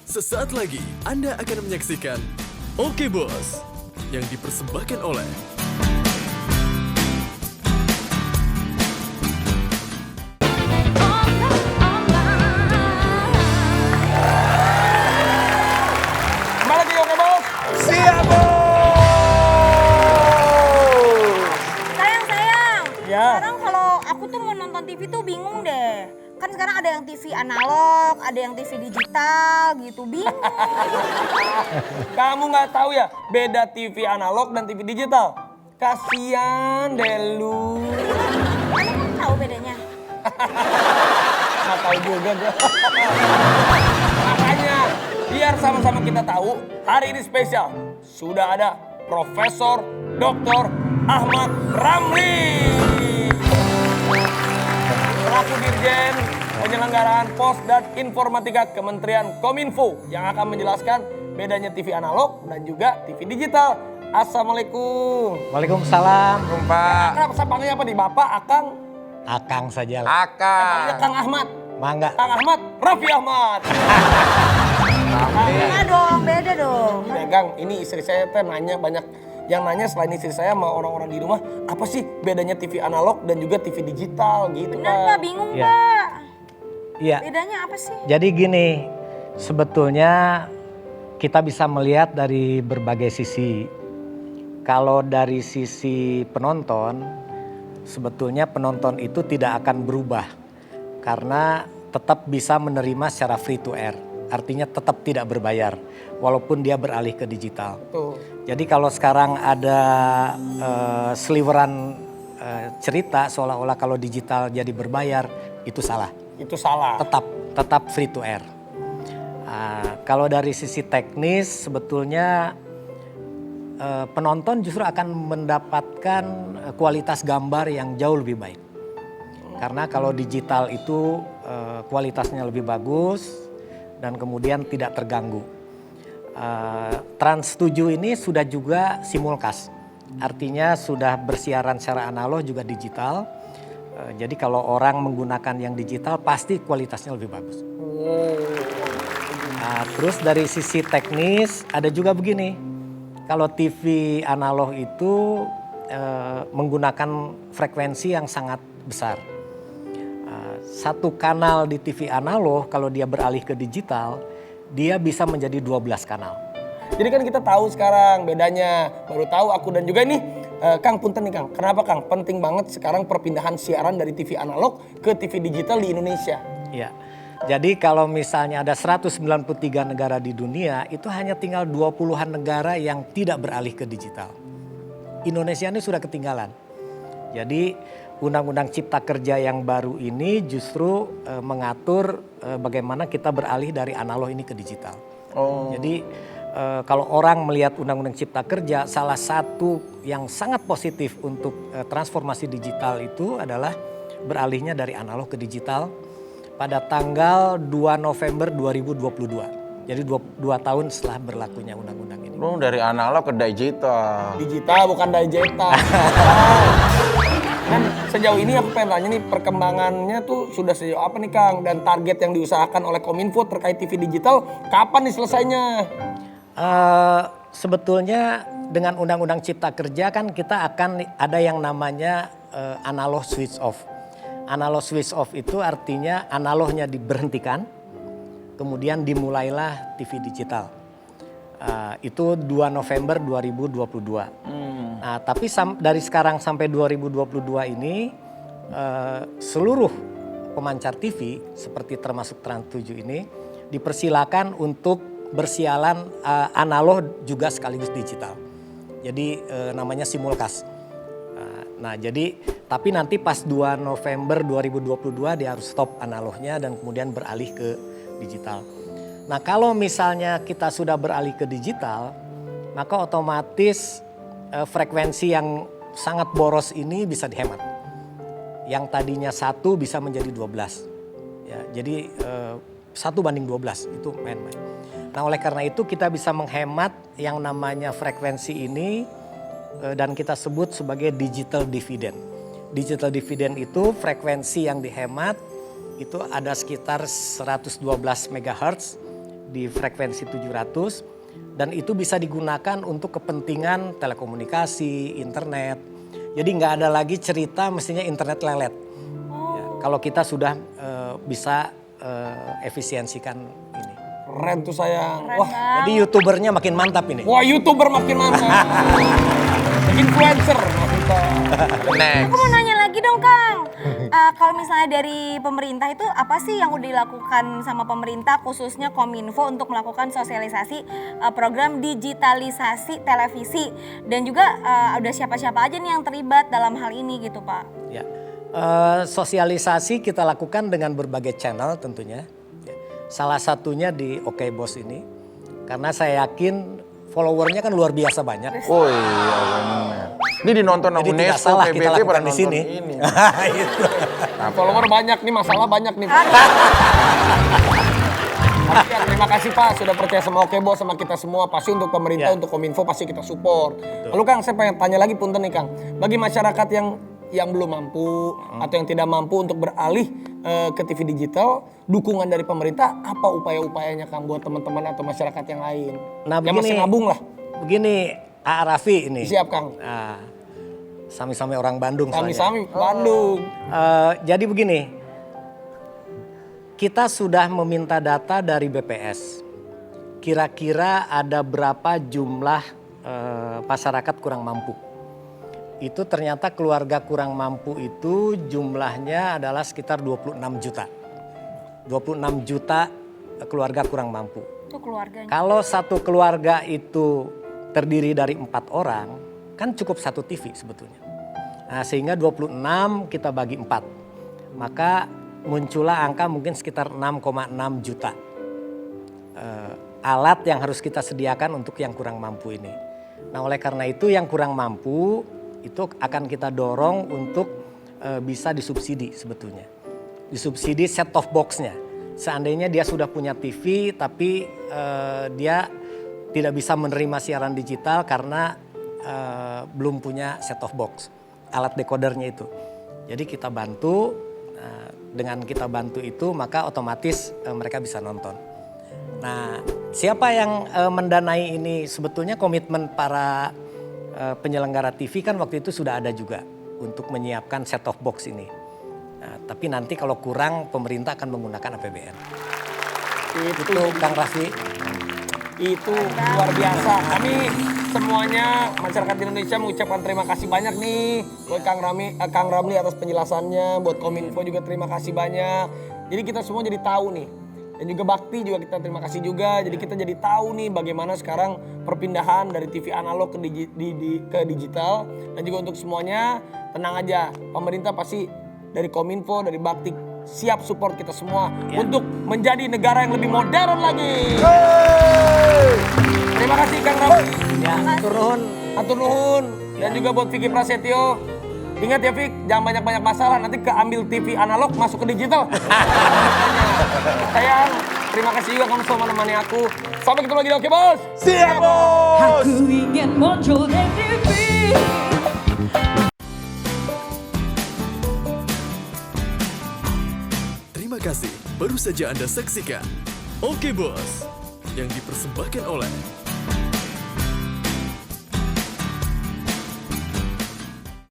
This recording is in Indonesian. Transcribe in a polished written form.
Sesaat lagi Anda akan menyaksikan Oke Bos yang dipersembahkan oleh Kembali lagi Oke Bos. Siap, Bos! Sayang. Ya. Sekarang kalau aku tuh mau nonton TV tuh bingung deh. Kan sekarang ada yang TV analog, ada yang TV digital gitu. Bingung. Kamu nggak tahu ya beda TV analog dan TV digital? Kasian deh lu. Kamu tahu bedanya? Nggak tahu juga gue. Makanya biar sama-sama kita tahu hari ini spesial. Sudah ada Profesor Dr. Ahmad Ramli. Selaku Dirjen Penyelenggaraan Pos dan Informatika Kementerian Kominfo yang akan menjelaskan bedanya TV analog dan juga TV digital. Assalamualaikum. Waalaikumsalam, Pak. Kenapa saya panggilnya apa nih? Bapak, Akang? Akang saja lah. Panggilnya Kang Ahmad. Mangga. Kang Ahmad, Raffi Ahmad. Beda dong, beda dong. Ya Kang, ini istri saya teh nanya banyak. Yang nanya selain istri saya sama orang-orang di rumah, apa sih bedanya TV analog dan juga TV digital gitu Kenapa Kang? bingung Iya. Pak? Iya. Bedanya apa sih? Jadi gini, sebetulnya kita bisa melihat dari berbagai sisi. Kalau dari sisi penonton, sebetulnya penonton itu tidak akan berubah. Karena tetap bisa menerima secara free to air. Artinya tetap tidak berbayar, walaupun dia beralih ke digital. Tuh. Jadi kalau sekarang ada seliweran cerita seolah-olah kalau digital jadi berbayar, itu salah. Itu salah. Tetap free to air. Kalau dari sisi teknis sebetulnya penonton justru akan mendapatkan kualitas gambar yang jauh lebih baik. Karena kalau digital itu kualitasnya lebih bagus dan kemudian tidak terganggu. Trans 7 ini sudah juga simulcast. Artinya sudah bersiaran secara analog juga digital. Jadi kalau orang menggunakan yang digital pasti kualitasnya lebih bagus. Terus dari sisi teknis ada juga begini. Kalau TV analog itu menggunakan frekuensi yang sangat besar. Satu kanal di TV analog kalau dia beralih ke digital, dia bisa menjadi 12 kanal. Jadi kan kita tahu sekarang bedanya. Baru tahu aku dan juga ini Kang punten nih Kang. Kenapa Kang? Penting banget sekarang perpindahan siaran dari TV analog ke TV digital di Indonesia. Ya. Jadi kalau misalnya ada 193 negara di dunia, itu hanya tinggal 20-an negara yang tidak beralih ke digital. Indonesia ini sudah ketinggalan. Jadi Undang-Undang Cipta Kerja yang baru ini justru mengatur bagaimana kita beralih dari analog ini ke digital. Jadi kalau orang melihat Undang-Undang Cipta Kerja, salah satu yang sangat positif untuk transformasi digital itu adalah beralihnya dari analog ke digital pada tanggal 2 November 2022. Jadi 2 tahun setelah berlakunya undang-undang ini. Lu dari analog ke digital. Digital bukan digital. Dan sejauh ini aku pengen tanya nih perkembangannya tuh sudah sejauh apa nih Kang? Dan target yang diusahakan oleh Kominfo terkait TV digital kapan nih selesainya? Sebetulnya dengan Undang-Undang Cipta Kerja kan kita akan ada yang namanya analog switch off. Analog switch off itu artinya analognya diberhentikan, kemudian dimulailah TV digital. Itu 2 November 2022. Nah, tapi dari sekarang sampai 2022 ini seluruh pemancar TV seperti termasuk Trans 7 ini dipersilakan untuk bersiaran analog juga sekaligus digital. Jadi namanya simulcast. Nah, jadi tapi nanti pas 2 November 2022 dia harus stop analognya dan kemudian beralih ke digital. Nah, kalau misalnya kita sudah beralih ke digital, maka otomatis frekuensi yang sangat boros ini bisa dihemat. Yang tadinya 1 bisa menjadi 12. Ya, jadi 1:12 itu main-main. Nah, oleh karena itu kita bisa menghemat yang namanya frekuensi ini dan kita sebut sebagai digital dividend. Digital dividend itu frekuensi yang dihemat itu ada sekitar 112 MHz di frekuensi 700 dan itu bisa digunakan untuk kepentingan telekomunikasi, internet. Jadi nggak ada lagi cerita mestinya internet lelet. Ya, kalau kita sudah bisa efisiensikan ini. Keren tuh sayang. Keren Wah, banget. Jadi YouTubernya makin mantap ini. wah YouTuber makin mantap. Influencer maksudnya. Next. Aku mau nanya lagi dong Kang. Kalau misalnya dari pemerintah itu apa sih yang udah dilakukan sama pemerintah khususnya Kominfo untuk melakukan sosialisasi program digitalisasi televisi dan juga udah siapa-siapa aja nih yang terlibat dalam hal ini gitu Pak? Ya. Sosialisasi kita lakukan dengan berbagai channel tentunya. Ya. Salah satunya di Oke Bos ini. Karena saya yakin followernya kan luar biasa banyak. Oh iya benar. Ini dinonton sama Jadi tidak UNESCO, salah kita PBB lakukan pada di nonton sini. ini. Itu. Nah, follower banyak nih, masalah banyak nih. Tapi ya, terima kasih Pak sudah percaya sama Oke Bos sama kita semua. Pasti untuk pemerintah, Ya. untuk Kominfo pasti kita support. Lalu Kang, saya pengen tanya lagi punten nih Kang. Bagi masyarakat yang belum mampu atau yang tidak mampu untuk beralih ke TV digital, dukungan dari pemerintah apa upaya-upayanya Kang buat teman-teman atau masyarakat yang lain? Nah, yang masih nabung lah. Begini, A. Raffi ini. Siap Kang. Nah, sami-sami orang Bandung soalnya. Sami-sami Bandung. Jadi begini, kita sudah meminta data dari BPS. Kira-kira ada berapa jumlah masyarakat kurang mampu. Itu ternyata keluarga kurang mampu itu jumlahnya adalah sekitar 26 juta. 26 juta keluarga kurang mampu. Itu keluarganya. Kalau satu keluarga itu terdiri dari 4 orang, kan cukup satu TV sebetulnya. Nah, sehingga 26 kita bagi 4. Maka muncullah angka mungkin sekitar 6,6 juta alat yang harus kita sediakan untuk yang kurang mampu ini. Nah, oleh karena itu yang kurang mampu itu akan kita dorong untuk bisa disubsidi sebetulnya. Disubsidi set top box-nya. Seandainya dia sudah punya TV tapi dia tidak bisa menerima siaran digital karena belum punya set top box, alat decodernya itu. Jadi kita bantu, dengan kita bantu itu maka otomatis mereka bisa nonton. Nah, siapa yang mendanai ini? Sebetulnya komitmen para penyelenggara TV kan waktu itu sudah ada juga untuk menyiapkan set top box ini. Nah, tapi nanti kalau kurang pemerintah akan menggunakan APBN. Itu Kang Raffi. Itu luar biasa. Kami semuanya masyarakat Indonesia mengucapkan terima kasih banyak nih buat Kang Ramli atas penjelasannya, buat Kominfo juga terima kasih banyak. Jadi kita semua jadi tahu nih. Dan juga Bakti juga kita terima kasih juga. Jadi kita jadi tahu nih bagaimana sekarang perpindahan dari TV analog ke digital. Dan juga untuk semuanya tenang aja. Pemerintah pasti dari Kominfo, dari Bakti siap support kita semua untuk menjadi negara yang lebih modern lagi. Terima kasih Kang Ramli. Ya, turun. Atur nuhun. Dan juga buat Vicky Prasetyo. Ingat ya Vic, jangan banyak-banyak masalah. Nanti keambil TV analog masuk ke digital. Sayang, terima kasih juga kamu selalu menemani aku. Sampai ketemu lagi di Oke Bos. Siap bos. Aku ingin muncul di TV. Terima kasih. Baru saja Anda saksikan Oke Bos yang dipersembahkan oleh